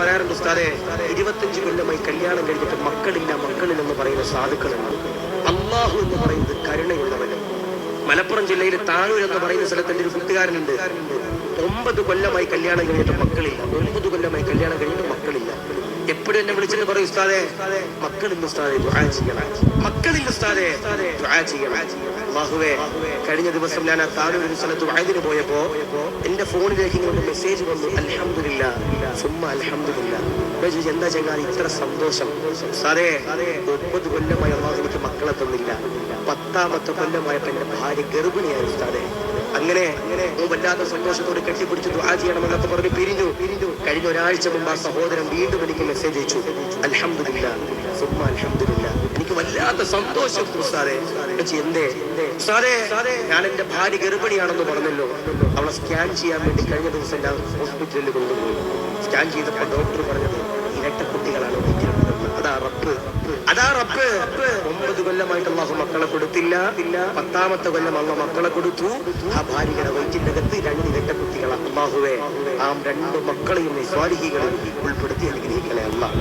പറയാറുണ്ട് ഉസ്താദേ, 25 കൊല്ലമായി കല്യാണം കഴിഞ്ഞിട്ട് മക്കളില്ലെന്ന് പറയുന്ന സാധുക്കളുണ്ട്. അള്ളാഹു എന്ന് പറയുന്നത് കരുണയുള്ളവന്. മലപ്പുറം ജില്ലയിലെ താഴൂർ എന്ന് പറയുന്ന സ്ഥലത്ത് എൻ്റെ ഒരു കൂട്ടുകാരനുണ്ട്. 9 കൊല്ലമായി കല്യാണം കഴിഞ്ഞിട്ട് മക്കളില്ല. 9 കൊല്ലമായി കല്യാണം കഴിഞ്ഞിട്ട് മക്കളില്ല. എപ്പോഴും എന്നെ വിളിച്ചിട്ട് പറയും, ഉസ്താദേ മക്കളില്ല ഉസ്താദേ, ദുആ ചെയ്യണം. മക്കളില്ല ഉസ്താദേ, ദുആ ചെയ്യണം. അല്ലാഹുവേ, കഴിഞ്ഞ ദിവസം ഞാൻ ആ താഴൂർ ഒരു സ്ഥലത്ത് വഅദിന് പോയപ്പോ എന്റെ ഫോണിലേക്ക് ഇങ്ങനെ മെസ്സേജ് വന്നു, അൽഹംദുലില്ലാഹ് സുമ്മ അൽഹംദുലില്ലാഹ്. എന്താ ചങ്ങാതി ഇത്ര സന്തോഷം? ഉസ്താദേ, 9 കൊല്ലമായി അല്ലാഹു എനിക്ക് മക്കളെ തന്നില്ല. 10ാമത്തെ കൊല്ലമായപ്പോ എന്റെ ഭാര്യ ഗർഭിണിയായി ഉസ്താദേ. അങ്ങനെ വല്ലാത്ത സന്തോഷത്തോട് കെട്ടിപ്പിടിച്ച് ദുആ ചെയ്യണമെന്നൊക്കെ പറഞ്ഞ് പിരിഞ്ഞു. കഴിഞ്ഞ ഒരാഴ്ച മുമ്പ് ആ സഹോദരൻ വീണ്ടും എനിക്ക് മെസ്സേജ് അയച്ചു, അൽഹംദുലില്ലാഹ് സുമ്മ അൽഹംദുലില്ലാഹ്. എനിക്ക് വല്ലാത്ത സന്തോഷം ഉസ്താദേ. എന്തേ ഉസ്താദേ? ഞാൻ എന്റെ ഭാര്യ ഗർഭിണിയാണെന്ന് പറഞ്ഞല്ലോ. അവളെ സ്കാൻ ചെയ്യാൻ വേണ്ടി കഴിഞ്ഞ ദിവസം ഞാൻ ഹോസ്പിറ്റലിൽ കൊണ്ടുപോയി. സ്കാൻ ചെയ്തപ്പോൾ ഡോക്ടർ പറഞ്ഞത് ഇരട്ടക്കുട്ടികളാണ് വയ്ക്കുന്നത്. അതാ റബ്ബ്. 9 കൊല്ലമായിട്ട് അല്ലാഹു മക്കളെ കൊടുത്തില്ല. 10ാമത്തെ കൊല്ലം അല്ലാഹു മക്കളെ കൊടുത്തു. ആ ഭാര്യയുടെ വയറ്റിന്റെ അകത്ത് 2 ഇരട്ടക്കുട്ടികളാണ്. അല്ലാഹുവേ, ആ 2 മക്കളെയും സ്വാലിഹീകളിൽ ഉൾപ്പെടുത്തി അനുഗ്രഹിക്കണേ അല്ലാഹ്.